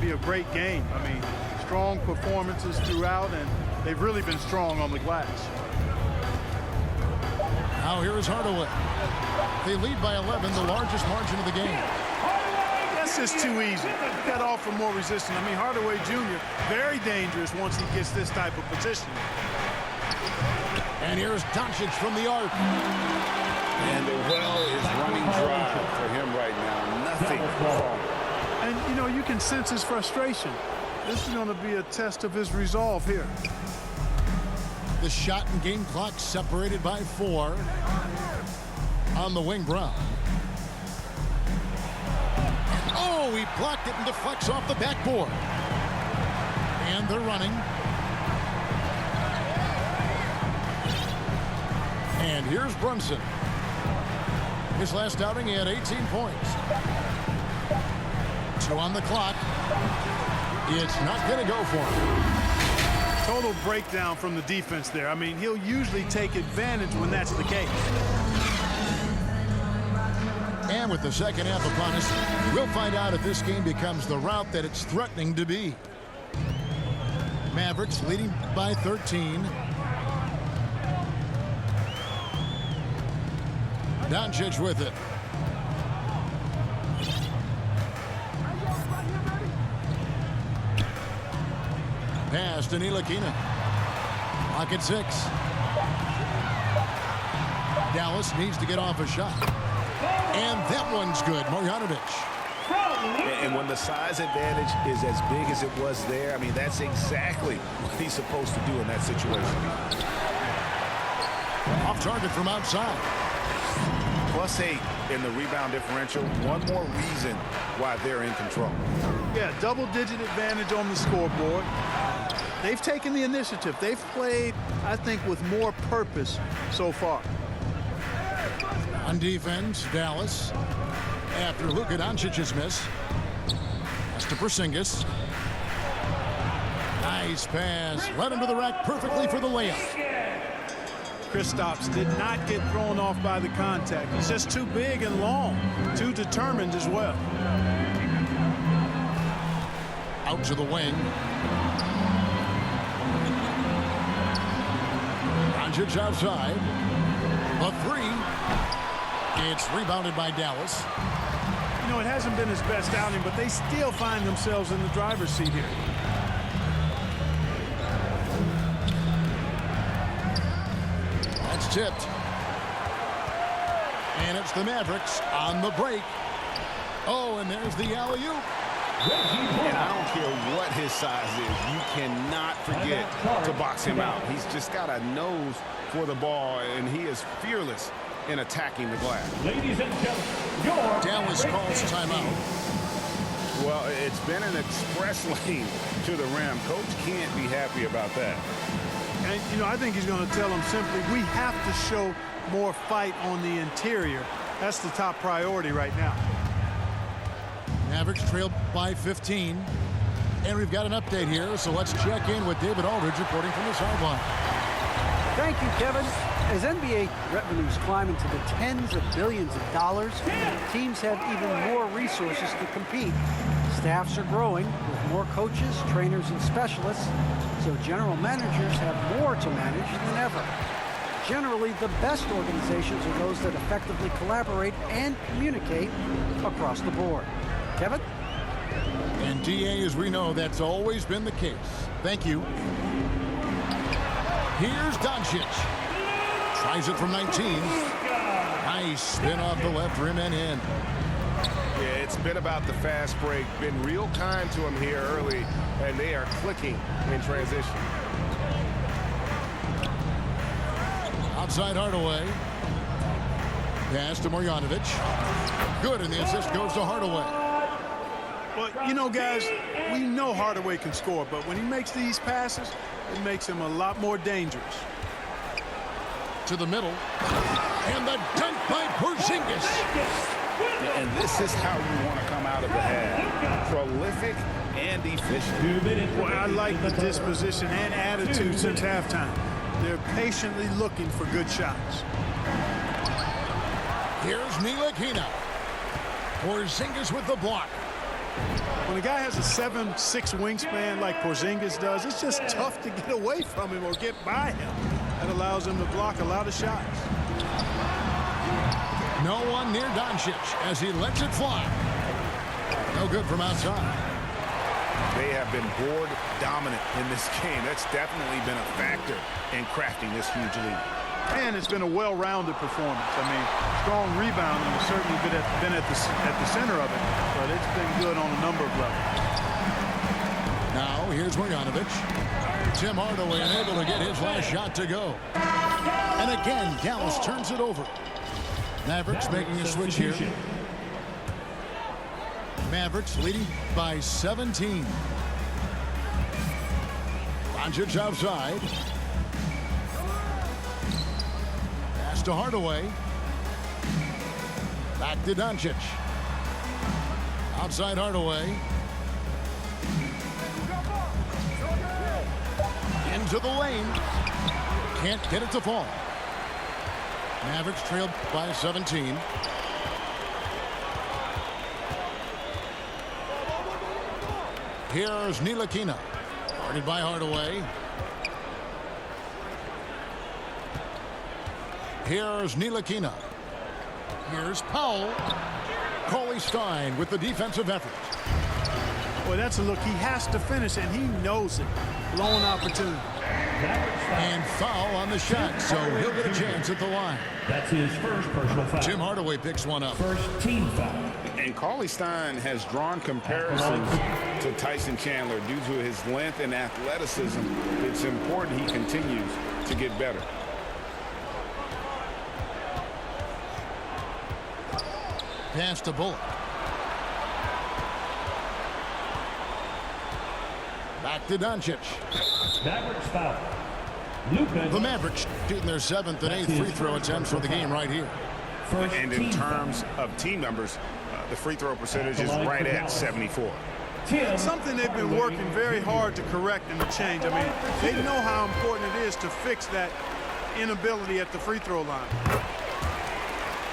be a great game. I mean, strong performances throughout, and they've really been strong on the glass. Now here is Hardaway. They lead by 11, the largest margin of the game. That's just too easy. You got to offer more resistance. I mean, Hardaway Jr., very dangerous once he gets this type of position. And here's Doncic from the arc. And the well is running dry for him right now. Nothing wrong. And, you know, you can sense his frustration. This is going to be a test of his resolve here. The shot and game clock separated by 4. On the wing, Brown. Oh, he blocked it and deflects off the backboard. And they're running. And here's Brunson. His last outing, he had 18 points. 2 on the clock. It's not going to go for him. Total breakdown from the defense there. I mean, he'll usually take advantage when that's the case. And with the second half upon us, we'll find out if this game becomes the route that it's threatening to be. Mavericks leading by 13. Doncic with it. Pass to Ntilikina. Clock at 6. Dallas needs to get off a shot. And that one's good. Marjanovic. And when the size advantage is as big as it was there, I mean, that's exactly what he's supposed to do in that situation. Off target from outside. +8 in the rebound differential. One more reason why they're in control. Yeah, double-digit advantage on the scoreboard. They've taken the initiative. They've played, I think, with more purpose so far. On defense, Dallas. After Luka Doncic's miss. Pass to Porzingis. Nice pass. Right into the rack perfectly for the layup. Kristaps did not get thrown off by the contact. He's just too big and long, too determined as well. Out to the wing. Doncic outside. A 3. It's rebounded by Dallas. You know, it hasn't been his best outing, but they still find themselves in the driver's seat here. That's tipped. And it's the Mavericks on the break. Oh, and there's the alley-oop. And I don't care what his size is, you cannot forget to box him out. He's just got a nose for the ball, and he is fearless in attacking the glass. Ladies and gentlemen, Dallas calls timeout. Well, it's been an express lane to the rim. Coach can't be happy about that. And, you know, I think he's going to tell them simply, we have to show more fight on the interior. That's the top priority right now. Mavericks trailed by 15. And we've got an update here, so let's check in with David Aldridge reporting from the sideline. Thank you, Kevin. As NBA revenues climb into the tens of billions of dollars, teams have even more resources to compete. Staffs are growing with more coaches, trainers, and specialists, so general managers have more to manage than ever. Generally, the best organizations are those that effectively collaborate and communicate across the board. Kevin? And DA, as we know, that's always been the case. Thank you. Here's Doncic. Tries it from 19. Nice spin off the left rim and in. Yeah, it's been about the fast break. Been real kind to him here early, and they are clicking in transition. Outside Hardaway. Pass to Marjanovic. Good, and the assist goes to Hardaway. Well, you know, guys, we know Hardaway can score, but when he makes these passes, it makes him a lot more dangerous. To the middle. And the dunk by Porzingis. And this is how you want to come out of the half. Prolific and efficient. Well, I like the disposition and attitude since halftime. They're patiently looking for good shots. Here's Ntilikina. Porzingis with the block. When a guy has a 7'6" wingspan like Porzingis does, it's just tough to get away from him or get by him. That allows him to block a lot of shots. No one near Doncic as he lets it fly. No good from outside. They have been board dominant in this game. That's definitely been a factor in crafting this huge lead. And it's been a well-rounded performance. I mean, strong rebounding has certainly been at the center of it, but it's been good on a number of levels. Now here's Marjanovic. Tim Hardaway unable to get his last shot to go. And again, Dallas turns it over. Mavericks making a switch here. Mavericks leading by 17. Doncic outside. Pass to Hardaway. Back to Doncic. Outside Hardaway. Into the lane. Can't get it to fall. Mavericks trailed by 17. Here's Ntilikina. Guarded by Hardaway. Here's Ntilikina. Here's Powell. Cauley Stein with the defensive effort. Boy, that's a look. He has to finish, and he knows it. Blown opportunity. And foul on the shot, so he'll get a chance at the line. That's his first personal foul. Tim Hardaway picks one up. First team foul. And Cauley Stein has drawn comparisons to Tyson Chandler due to his length and athleticism. It's important he continues to get better. Pass to Bullock. Back to Doncic. Mavericks foul. Luka. The Mavericks shooting their 7th and 8th free throw attempts for the game right here. First And in terms of team numbers, the free throw percentage is right at 74. It's something they've been working very hard to correct and to change. I mean, they know how important it is to fix that inability at the free throw line.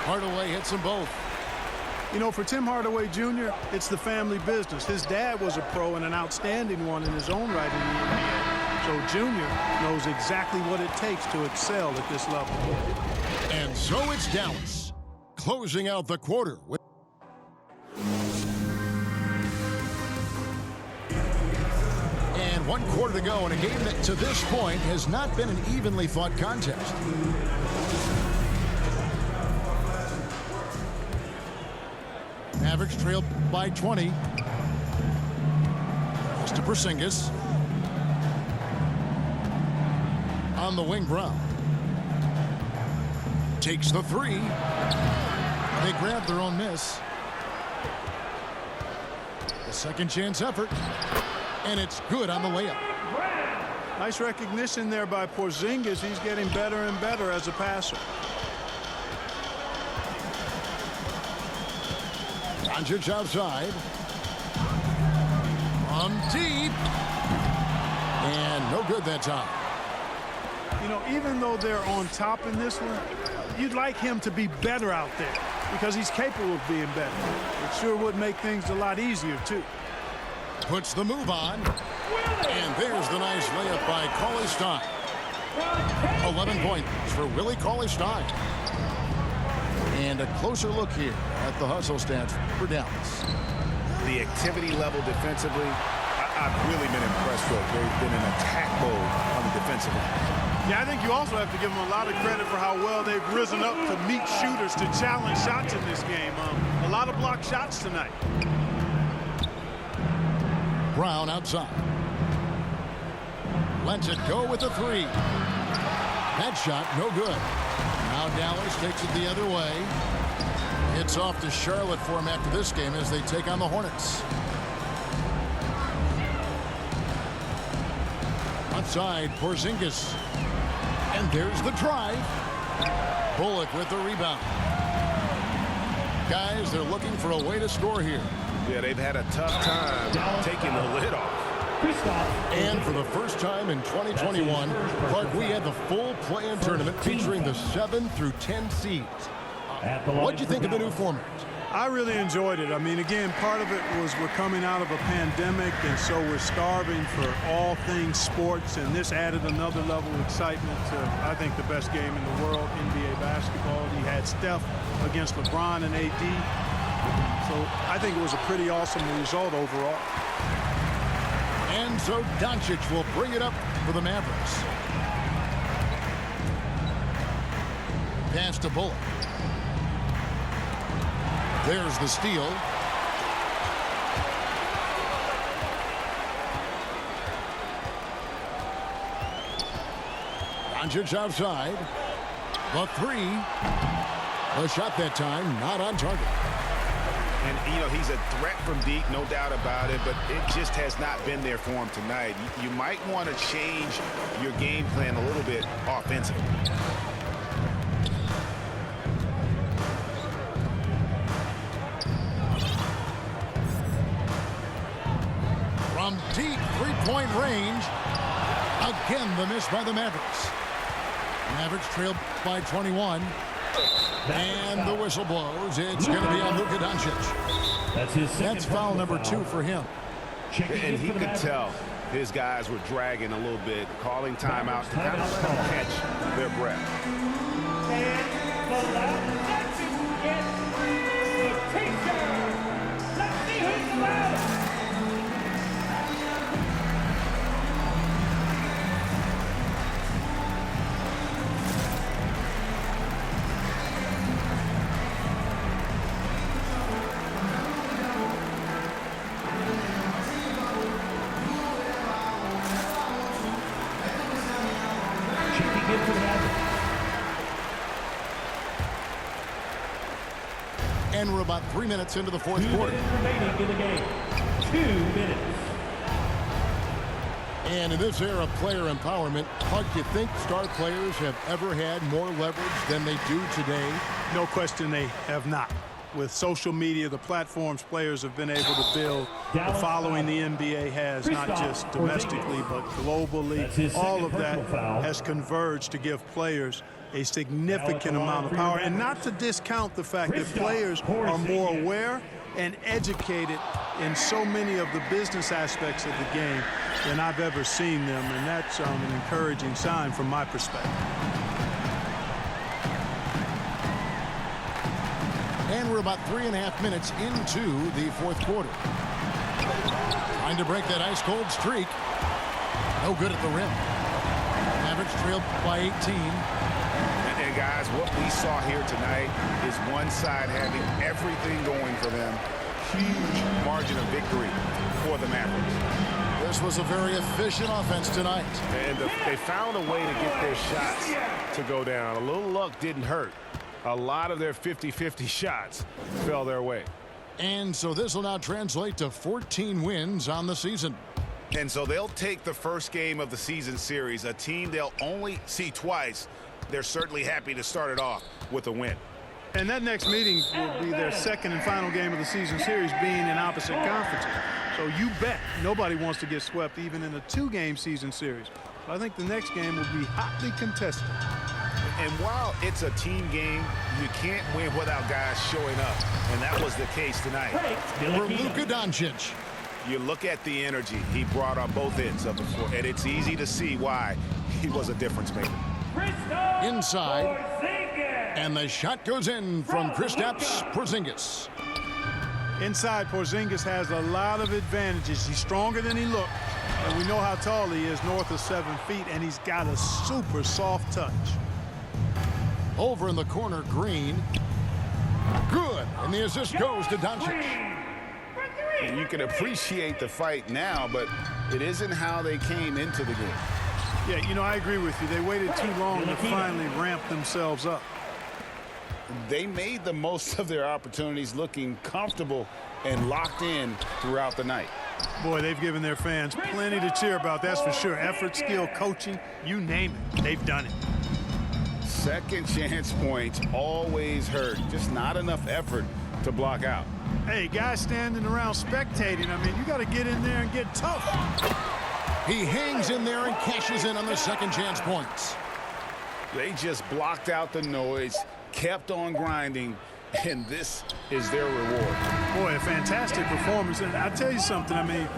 Hardaway hits them both. You know, for Tim Hardaway Jr., it's the family business. His dad was a pro and an outstanding one in his own right in the NBA. So Junior knows exactly what it takes to excel at this level. And so it's Dallas closing out the quarter. And 1 quarter to go in a game that to this point has not been an evenly fought contest. Mavericks trail by 20. Pass to Porzingis. On the wing, Brown. Takes the three. They grab their own miss. The second chance effort. And it's good on the layup. Nice recognition there by Porzingis. He's getting better and better as a passer. Doncic outside. From deep. And no good that time. You know, even though they're on top in this one, you'd like him to be better out there because he's capable of being better. It sure would make things a lot easier, too. Puts the move on. And there's the nice layup by Cauley Stein. 11 points for Willie Cauley Stein. And a closer look here at the hustle stats for Dallas. The activity level defensively, I've really been impressed with. They've been in attack mode on the defensive end. Yeah, I think you also have to give them a lot of credit for how well they've risen up to meet shooters to challenge shots in this game. A lot of blocked shots tonight. Brown outside. Lets it go with a three. That shot, no good. Now Dallas takes it the other way. It's off to Charlotte for him after this game as they take on the Hornets. Outside, Porzingis. And there's the drive. Bullock with the rebound. Guys, they're looking for a way to score here. Yeah, they've had a tough time taking the lid off. And for the first time in 2021, Clark, we had the full play-in tournament featuring the 7 through 10 seeds. What'd you think of the new format? I really enjoyed it. I mean, again, part of it was we're coming out of a pandemic, and so we're starving for all things sports, and this added another level of excitement to, I think, the best game in the world, NBA basketball. You had Steph against LeBron and AD. So I think it was a pretty awesome result overall. And so Doncic will bring it up for the Mavericks. Pass to Bullock. There's the steal. Doncic outside. The three. The shot that time not on target. And, you know, he's a threat from deep, no doubt about it, but it just has not been there for him tonight. You might want to change your game plan a little bit offensively. From deep three-point range. Again, the miss by the Mavericks. Mavericks trail by 21. And the whistle blows. It's going to be on Luka Doncic. That's foul number 2 for him. And he could tell his guys were dragging a little bit, calling timeout to kind of let them catch their breath. Let's see who's the loudest. And we're about 3 minutes into the fourth quarter. Remaining in the game. 2 minutes. And in this era of player empowerment, Huck, you think star players have ever had more leverage than they do today? No question they have not. With social media, the platforms players have been able to build, the following the NBA has, not just domestically, but globally. All of that has converged to give players a significant amount of power. And not to discount the fact that players are more aware and educated in so many of the business aspects of the game than I've ever seen them. And that's an encouraging sign from my perspective. And we're about 3.5 minutes into the fourth quarter. Trying to break that ice-cold streak. No good at the rim. Mavericks trailed by 18. And guys, what we saw here tonight is one side having everything going for them. Huge margin of victory for the Mavericks. This was a very efficient offense tonight. And they found a way to get their shots to go down. A little luck didn't hurt. A lot of their 50-50 shots fell their way. And so this will now translate to 14 wins on the season. And so they'll take the first game of the season series, a team they'll only see twice. They're certainly happy to start it off with a win. And that next meeting will be their second and final game of the season series, being in opposite conferences. So you bet nobody wants to get swept even in a 2-game season series. So I think the next game will be hotly contested. And while it's a team game, you can't win without guys showing up. And that was the case tonight. For Luka Doncic. You look at the energy he brought on both ends of the floor, and it's easy to see why he was a difference maker. Inside. And the shot goes in from Kristaps Porzingis. Inside, Porzingis has a lot of advantages. He's stronger than he looked. And we know how tall he is, north of 7 feet, and he's got a super soft touch. Over in the corner, Green. Good. And the assist goes to Doncic. And you can appreciate the fight now, but it isn't how they came into the game. Yeah, you know, I agree with you. They waited too long to finally ramp themselves up. They made the most of their opportunities, looking comfortable and locked in throughout the night. Boy, they've given their fans plenty to cheer about, that's for sure. Effort, skill, coaching, you name it, they've done it. Second chance points always hurt. Just not enough effort to block out. Hey, guys standing around spectating, I mean, you got to get in there and get tough. He hangs in there and cashes in on the second chance points. They just blocked out the noise, kept on grinding, and this is their reward. Boy, a fantastic performance. And I'll tell you something, I mean,